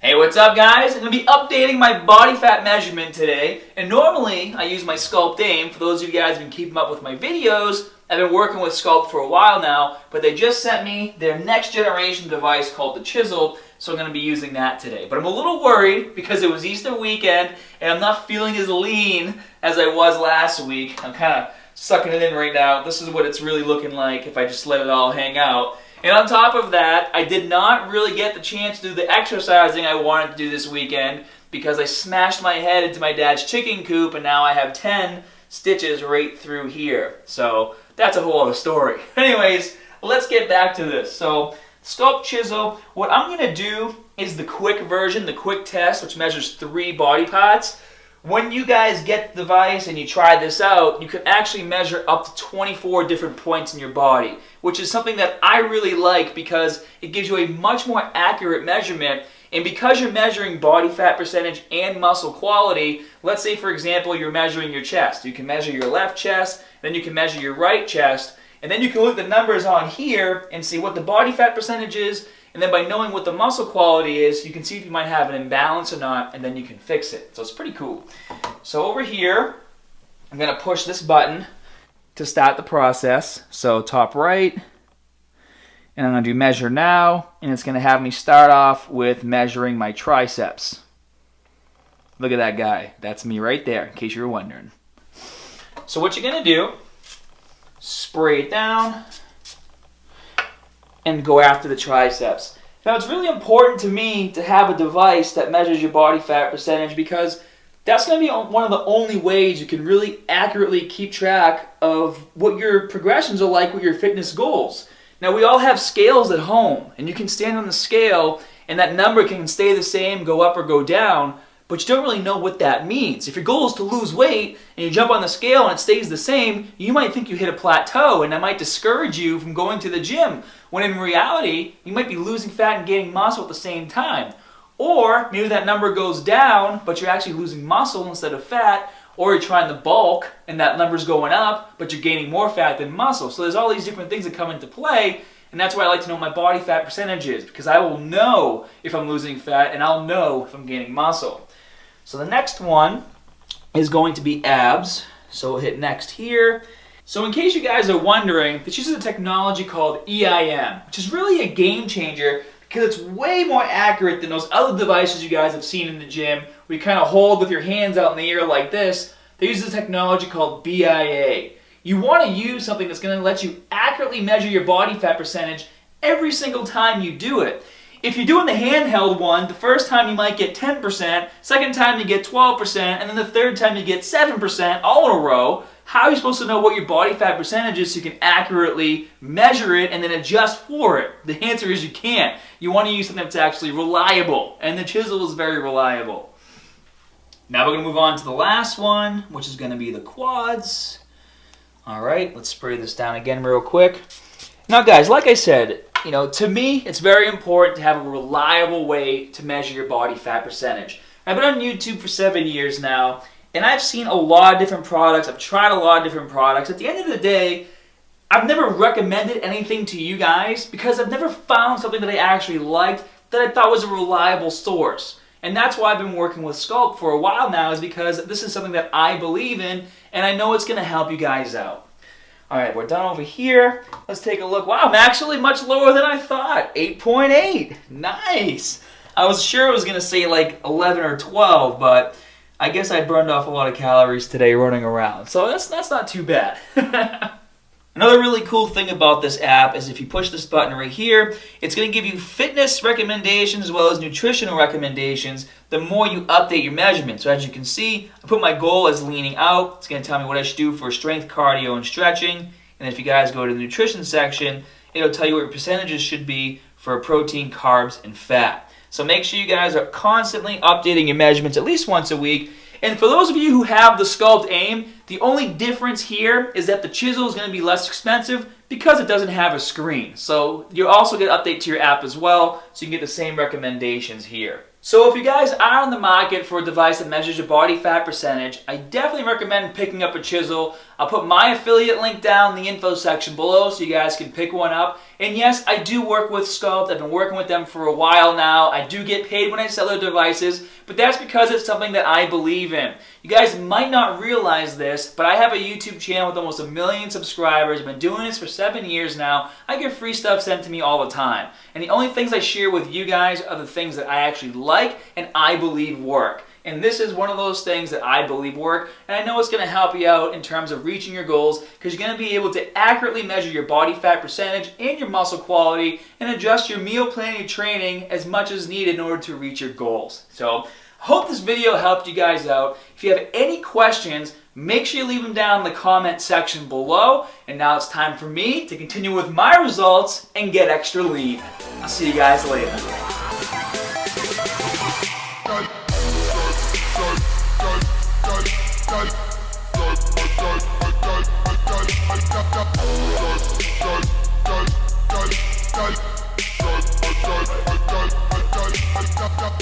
Hey, what's up guys? I'm going to be updating my body fat measurement today, and normally I use my Sculpt Aim. For those of you guys who've been keeping up with my videos, I've been working with Sculpt for a while now, but they just sent me their next generation device called the Chisel, so I'm going to be using that today. But I'm a little worried because it was Easter weekend and I'm not feeling as lean as I was last week. I'm kind of sucking it in right now. This is what it's really looking like if I just let it all hang out. And on top of that, I did not really get the chance to do the exercising I wanted to do this weekend because I smashed my head into my dad's chicken coop and now I have 10 stitches right through here. So that's a whole other story. Anyways, let's get back to this. So Sculpt Chisel, what I'm going to do is the quick version, the quick test, which measures 3 body parts. When you guys get the device and you try this out, you can actually measure up to 24 different points in your body, which is something that I really like because it gives you a much more accurate measurement. And because you're measuring body fat percentage and muscle quality, let's say for example you're measuring your chest. You can measure your left chest, then you can measure your right chest, and then you can look at the numbers on here and see what the body fat percentage is, and then by knowing what the muscle quality is, you can see if you might have an imbalance or not, and then you can fix it. So it's pretty cool. So over here, I'm going to push this button to start the process. So top right, and I'm going to do measure now, and it's going to have me start off with measuring my triceps. Look at that guy. That's me right there, in case you were wondering. So what you're going to do, spray it down, and go after the triceps. Now it's really important to me to have a device that measures your body fat percentage because that's going to be one of the only ways you can really accurately keep track of what your progressions are like with your fitness goals. Now we all have scales at home and you can stand on the scale and that number can stay the same, go up or go down, but you don't really know what that means. If your goal is to lose weight and you jump on the scale and it stays the same, you might think you hit a plateau and that might discourage you from going to the gym, when in reality, you might be losing fat and gaining muscle at the same time. Or maybe that number goes down, but you're actually losing muscle instead of fat, or you're trying to bulk and that number's going up, but you're gaining more fat than muscle. So there's all these different things that come into play. And that's why I like to know my body fat percentage is, because I will know if I'm losing fat and I'll know if I'm gaining muscle. So the next one is going to be abs. So we'll hit next here. So in case you guys are wondering, this uses a technology called EIM, which is really a game changer because it's way more accurate than those other devices you guys have seen in the gym where you kind of hold with your hands out in the air like this. They use a technology called BIA. You want to use something that's going to let you accurately measure your body fat percentage every single time you do it. If you're doing the handheld one, the first time you might get 10%, second time you get 12%, and then the third time you get 7% all in a row. How are you supposed to know what your body fat percentage is so you can accurately measure it and then adjust for it? The answer is you can't. You want to use something that's actually reliable, and the Chisel is very reliable. Now we're going to move on to the last one, which is going to be the quads. Alright, let's spray this down again real quick. Now guys, like I said, to me, it's very important to have a reliable way to measure your body fat percentage. I've been on YouTube for 7 years now, and I've seen a lot of different products. I've tried a lot of different products. At the end of the day, I've never recommended anything to you guys because I've never found something that I actually liked that I thought was a reliable source. And that's why I've been working with Sculpt for a while now, is because this is something that I believe in, and I know it's going to help you guys out. Alright, we're done over here. Let's take a look. Wow, I'm actually much lower than I thought. 8.8. Nice. I was sure I was going to say like 11 or 12, but I guess I burned off a lot of calories today running around. So that's not too bad. Another really cool thing about this app is if you push this button right here, it's going to give you fitness recommendations as well as nutritional recommendations the more you update your measurements. So as you can see, I put my goal as leaning out. It's going to tell me what I should do for strength, cardio, and stretching. And if you guys go to the nutrition section, it'll tell you what your percentages should be for protein, carbs, and fat. So make sure you guys are constantly updating your measurements at least once a week. And for those of you who have the Sculpt Aim, the only difference here is that the Chisel is going to be less expensive because it doesn't have a screen. So you'll also get an update to your app as well, so you can get the same recommendations here. So if you guys are on the market for a device that measures your body fat percentage, I definitely recommend picking up a chisel. I'll put my affiliate link down in the info section below so you guys can pick one up. And yes, I do work with Sculpt. I've been working with them for a while now. I do get paid when I sell their devices, but that's because it's something that I believe in. You guys might not realize this, but I have a YouTube channel with almost 1 million subscribers. I've been doing this for 7 years now. I get free stuff sent to me all the time. And the only things I share with you guys are the things that I actually like and I believe work. And this is one of those things that I believe work, and I know it's going to help you out in terms of reaching your goals because you're going to be able to accurately measure your body fat percentage and your muscle quality and adjust your meal plan and training as much as needed in order to reach your goals. So I hope this video helped you guys out. If you have any questions, make sure you leave them down in the comment section below. And now it's time for me to continue with my results and get extra lean. I'll see you guys later. Go.